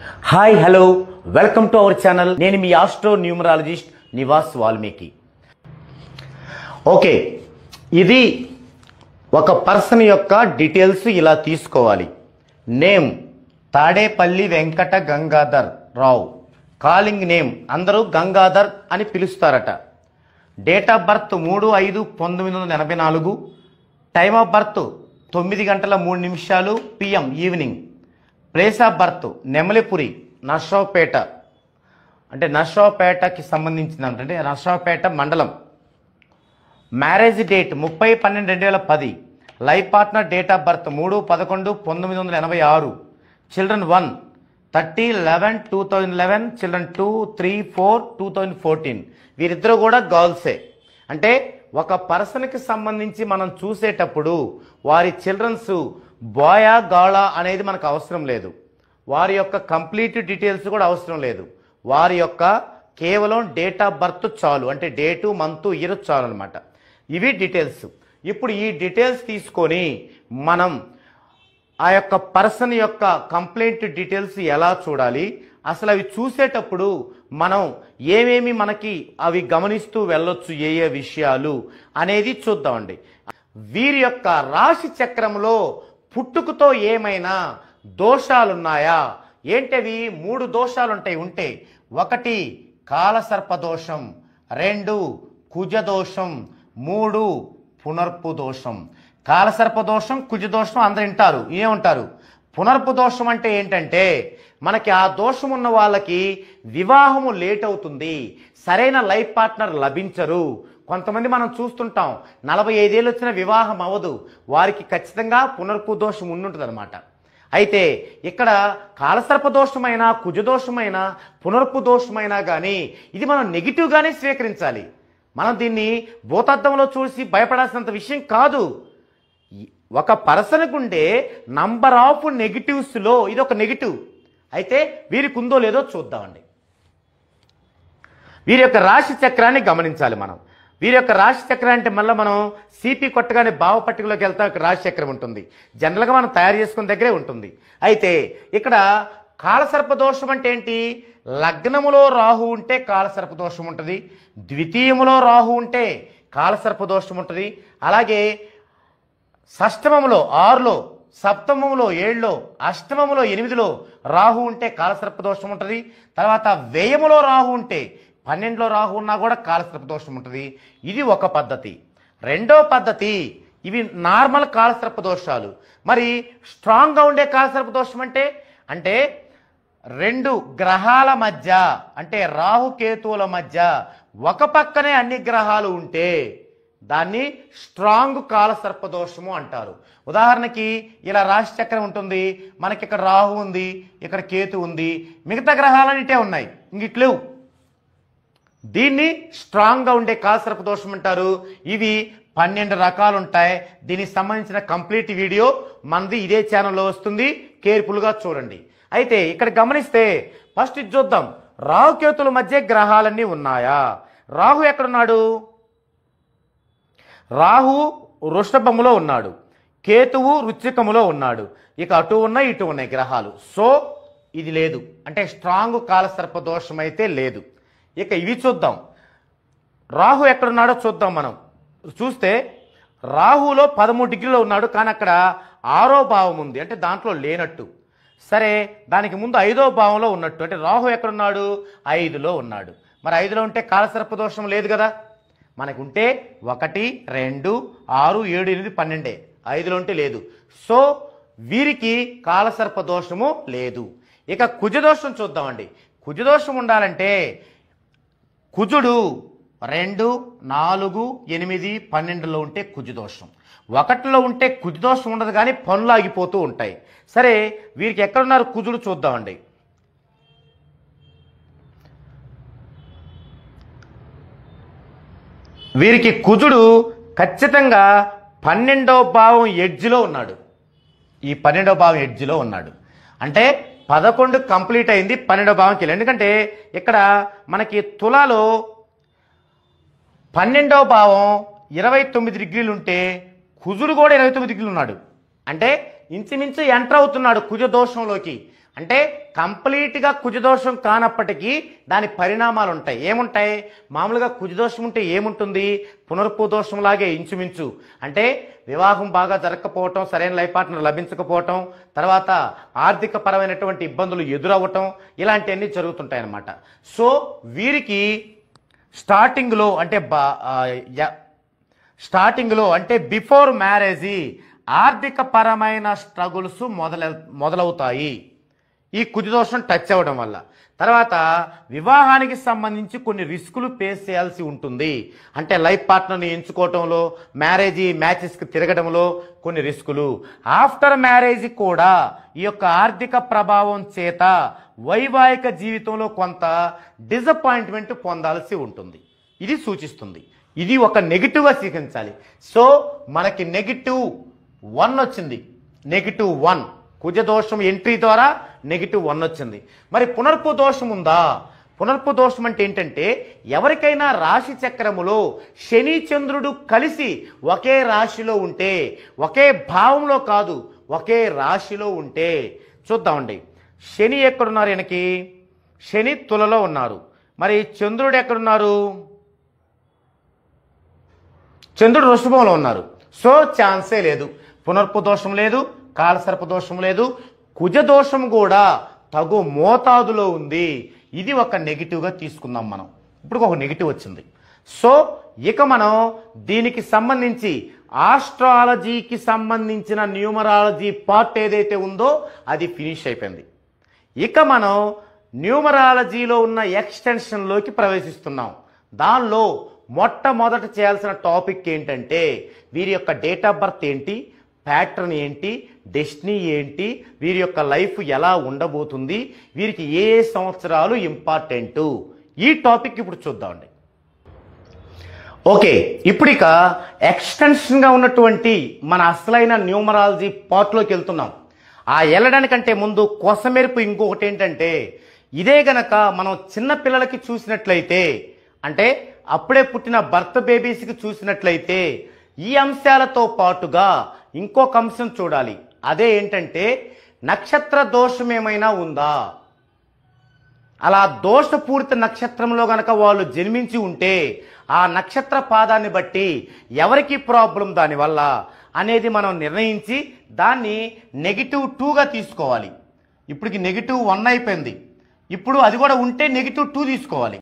Hi hello welcome to our channel. నేను మీ astro numerologist Nivas Valmiki. Okay, ఇది ఒక పర్సన్ యొక్క డీటెయిల్స్ ఇలా తీసుకోవాలి. Name Tadepalli Venkata Gangadhar Rao. Calling name అందరూ గంగాధర్ అని పిలుస్తారట. Date of birth 3/5/1984. Time of birth 9 గంటల 3 నిమిషాలు PM evening. Place of birth Nemalipuri, Narasaraopet, అంటే నర్సరావుపేటకి సంబంధించింది, అంటే నర్సరావుపేట మండలం. Marriage date 30/12/2010. Life partner date of birth 3/11/1986. Children 1 30/11/2011, children 2 3 4 2014. వీరిద్దరూ కూడా గర్ల్సే. అంటే ఒక పర్సన్కి సంబంధించి మనం చూసేటప్పుడు వారి చిల్డ్రన్స్ బాయా గాళా అనేది మనకు అవసరం లేదు. వారి యొక్క కంప్లీట్ డీటెయిల్స్ కూడా అవసరం లేదు. వారి యొక్క కేవలం డేట్ ఆఫ్ బర్త్ చాలు, అంటే డేటు మంత్ ఇయర్ చాలు అనమాట. ఇవి డీటెయిల్స్. ఇప్పుడు ఈ డీటెయిల్స్ తీసుకొని మనం ఆ యొక్క పర్సన్ యొక్క కంప్లైంట్ డీటెయిల్స్ ఎలా చూడాలి, అసలు అవి చూసేటప్పుడు మనం ఏమేమి మనకి అవి గమనిస్తూ వెళ్ళొచ్చు, ఏ ఏ విషయాలు అనేది చూద్దామండి. వీరి యొక్క రాశి చక్రంలో పుట్టుకతో ఏమైనా దోషాలున్నాయా? ఏంటవి? 3 దోషాలు ఉంటాయి. 1 కాలసర్ప దోషం, 2 కుజదోషం, 3 పునర్పు దోషం. కాలసర్ప దోషం, కుజదోషం అందరు వింటారు, ఏమంటారు? పునర్పు దోషం అంటే ఏంటంటే మనకి ఆ దోషం ఉన్న వాళ్ళకి వివాహము లేట్ అవుతుంది, సరైన లైఫ్ పార్ట్నర్ లభించరు. కొంతమంది మనం చూస్తుంటాం 45 ఏళ్ళు వచ్చిన వివాహం అవ్వదు, వారికి ఖచ్చితంగా పునర్పు దోషం ఉండుంటుంది అనమాట. అయితే ఇక్కడ కాలసర్ప దోషమైనా, కుజదోషమైనా, పునర్పు దోషమైనా కానీ ఇది మనం నెగిటివ్గానే స్వీకరించాలి. మనం దీన్ని భూతద్దంలో చూసి భయపడాల్సినంత విషయం కాదు. ఒక పర్సన్కు ఉండే నంబర్ ఆఫ్ నెగిటివ్స్లో ఇది ఒక నెగిటివ్. అయితే వీరికి ఉందో లేదో చూద్దామండి. వీరి యొక్క రాశి చక్రాన్ని గమనించాలి మనం. వీరి యొక్క రాశి చక్రం అంటే మళ్ళీ మనం CP కొట్టగానే భావపట్టికలోకి వెళ్తా రాశి చక్రం ఉంటుంది. జనరల్గా మనం తయారు చేసుకున్న దగ్గరే ఉంటుంది. అయితే ఇక్కడ కాలసర్ప దోషం అంటే ఏంటి? లగ్నములో రాహు ఉంటే కాలసర్ప దోషం ఉంటుంది, ద్వితీయములో రాహు ఉంటే కాలసర్ప దోషం ఉంటుంది, అలాగే షష్టమములో 6లో, సప్తమములో 7లో, అష్టమములో 8లో రాహు ఉంటే కాలసర్ప దోషం ఉంటుంది. తర్వాత వ్యయములో రాహు ఉంటే 12లో రాహు ఉన్నా కూడా కాలసర్ప దోషం ఉంటుంది. ఇది ఒక పద్ధతి. రెండో పద్ధతి, ఇవి నార్మల్ కాలసర్ప దోషాలు. మరి స్ట్రాంగ్గా ఉండే కాలసర్ప దోషం అంటే 2 గ్రహాల మధ్య, అంటే రాహుకేతువుల మధ్య ఒక పక్కనే అన్ని గ్రహాలు ఉంటే దాన్ని స్ట్రాంగ్ కాలసర్ప దోషము అంటారు. ఉదాహరణకి ఇలా రాశి చక్రం ఉంటుంది, మనకి ఇక్కడ రాహు ఉంది, ఇక్కడ కేతు ఉంది, మిగతా గ్రహాలన్నీ ఇటే ఉన్నాయి, ఇంక ఇట్లేవు. దీన్ని స్ట్రాంగ్గా ఉండే కాలసర్ప దోషం అంటారు. ఇవి 12 రకాలు ఉంటాయి. దీనికి సంబంధించిన కంప్లీట్ వీడియో మనది ఇదే ఛానల్లో వస్తుంది, కేర్ఫుల్గా చూడండి. అయితే ఇక్కడ గమనిస్తే ఫస్ట్ ఇది చూద్దాం. రాహుకేతుల మధ్య గ్రహాలన్నీ ఉన్నాయా? రాహు ఎక్కడున్నాడు? రాహు వృషభములో ఉన్నాడు, కేతువు వృశ్చికములో ఉన్నాడు. ఇక అటు ఉన్నాయి ఇటు ఉన్నాయి గ్రహాలు. సో ఇది లేదు, అంటే స్ట్రాంగ్ కాలసర్ప దోషం అయితే లేదు. ఇక ఇవి చూద్దాం. రాహు ఎక్కడున్నాడో చూద్దాం. మనం చూస్తే రాహులో 13 డిగ్రీలో ఉన్నాడు, కానీ అక్కడ 6వ భావం ఉంది, అంటే దాంట్లో లేనట్టు. సరే, దానికి ముందు 5వ భావంలో ఉన్నట్టు, అంటే రాహు ఎక్కడున్నాడు? 5లో ఉన్నాడు. మరి 5లో ఉంటే కాలసర్ప దోషం లేదు కదా. మనకుంటే 1 2 6 7 8 12, 5లో ఉంటే లేదు. సో వీరికి కాలసర్ప దోషము లేదు. ఇక కుజదోషం చూద్దామండి. కుజదోషం ఉండాలంటే కుజుడు 2 4 8 12లో ఉంటే కుజదోషం. 1లో ఉంటే కుజదోషం ఉండదు, కానీ పనులు ఆగిపోతూ ఉంటాయి. సరే, వీరికి ఎక్కడున్నారు కుజుడు చూద్దామండి. వీరికి కుజుడు ఖచ్చితంగా 12వ భావం ఎడ్జ్లో ఉన్నాడు. ఈ 12వ భావం ఎడ్జ్లో ఉన్నాడు, అంటే 11 కంప్లీట్ అయింది, 12వ భావంకి వెళ్ళి. ఎందుకంటే ఇక్కడ మనకి తులాలో 12వ భావం 29 డిగ్రీలు ఉంటే కుజుడు కూడా 29 డిగ్రీలు ఉన్నాడు, అంటే ఇంచుమించు ఎంటర్ అవుతున్నాడు కుజ దోషంలోకి. అంటే కంప్లీట్గా కుజదోషం కానప్పటికీ దాని పరిణామాలు ఉంటాయి. ఏముంటాయి? మామూలుగా కుజదోషం ఉంటే ఏముంటుంది? పునర్పు దోషంలాగే ఇంచుమించు. అంటే వివాహం బాగా జరగకపోవటం, సరైన లైఫ్ పార్ట్నర్ లభించకపోవటం, తర్వాత ఆర్థిక పరమైనటువంటి ఇబ్బందులు ఎదురవ్వటం, ఇలాంటివన్నీ జరుగుతుంటాయి అన్నమాట. సో వీరికి స్టార్టింగ్లో అంటే బిఫోర్ మ్యారేజీ ఆర్థిక పరమైన స్ట్రగుల్స్ మొదలవుతాయి ఈ కుజదోషం టచ్ అవ్వడం వల్ల. తర్వాత వివాహానికి సంబంధించి కొన్ని రిస్కులు ఫేస్ చేయాల్సి ఉంటుంది. అంటే లైఫ్ పార్ట్నర్ని ఎంచుకోవటంలో, మ్యాచెస్కి తిరగడంలో కొన్ని రిస్కులు. ఆఫ్టర్ మ్యారేజ్ కూడా ఈ యొక్క ఆర్థిక ప్రభావం చేత వైవాహిక జీవితంలో కొంత డిసప్పాయింట్మెంట్ పొందాల్సి ఉంటుంది. ఇది సూచిస్తుంది. ఇది ఒక నెగిటివ్గా స్వీకరించాలి. సో మనకి -1 వచ్చింది. -1 కుజదోషం ఎంట్రీ ద్వారా -1 వచ్చింది. మరి పునర్పు దోషం ఉందా? పునర్పు దోషం అంటే ఏంటంటే ఎవరికైనా రాశి చక్రములో శని చంద్రుడు కలిసి ఒకే రాశిలో ఉంటే, ఒకే భావంలో కాదు ఒకే రాశిలో ఉంటే, చూద్దామండి. శని ఎక్కడున్నారు? ఈయనకి శని తులలో ఉన్నారు. మరి చంద్రుడు ఎక్కడున్నారు? చంద్రుడు వృషభంలో ఉన్నారు. సో ఛాన్సే లేదు. పునర్పు దోషం లేదు, కాలసర్ప దోషం లేదు, కుజదోషం కూడా తగు మోతాదులో ఉంది. ఇది ఒక నెగిటివ్గా తీసుకుందాం మనం. ఇప్పుడు ఒక నెగిటివ్ వచ్చింది. సో ఇక మనం దీనికి సంబంధించి ఆస్ట్రాలజీకి సంబంధించిన న్యూమరాలజీ పార్ట్ ఏదైతే ఉందో అది ఫినిష్ అయిపోయింది. ఇక మనం న్యూమరాలజీలో ఉన్న ఎక్స్టెన్షన్లోకి ప్రవేశిస్తున్నాం. దానిలో మొట్టమొదట చేయాల్సిన టాపిక్ ఏంటంటే వీరి యొక్క డేట్ ఆఫ్ బర్త్ ఏంటి, ప్యాటర్న్ ఏంటి, డెస్టినీ ఏంటి, వీరి యొక్క లైఫ్ ఎలా ఉండబోతుంది, వీరికి ఏ సంవత్సరాలు ఇంపార్టెంటు, ఈ టాపిక్ ఇప్పుడు చూద్దామండి. ఓకే, ఇప్పుడు ఇక ఎక్స్టెన్షన్గా ఉన్నటువంటి మన అసలైన న్యూమరాలజీ పార్ట్లోకి వెళ్తున్నాం. ఆ వెళ్ళడానికంటే ముందు కొసమెరుపు ఇంకొకటి ఏంటంటే, ఇదే గనక మనం చిన్న పిల్లలకి చూసినట్లయితే, అంటే అప్పుడే పుట్టిన బర్త్ బేబీస్కి చూసినట్లయితే ఈ అంశాలతో పాటుగా ఇంకొక అంశం చూడాలి. అదే ఏంటంటే నక్షత్ర దోషం ఏమైనా ఉందా. అలా దోషపూరిత నక్షత్రంలో గనక వాళ్ళు జన్మించి ఉంటే ఆ నక్షత్ర పాదాన్ని బట్టి ఎవరికి ప్రాబ్లం దానివల్ల అనేది మనం నిర్ణయించి దాన్ని -2గా తీసుకోవాలి. ఇప్పటికి -1 అయిపోయింది. ఇప్పుడు అది కూడా ఉంటే -2 తీసుకోవాలి.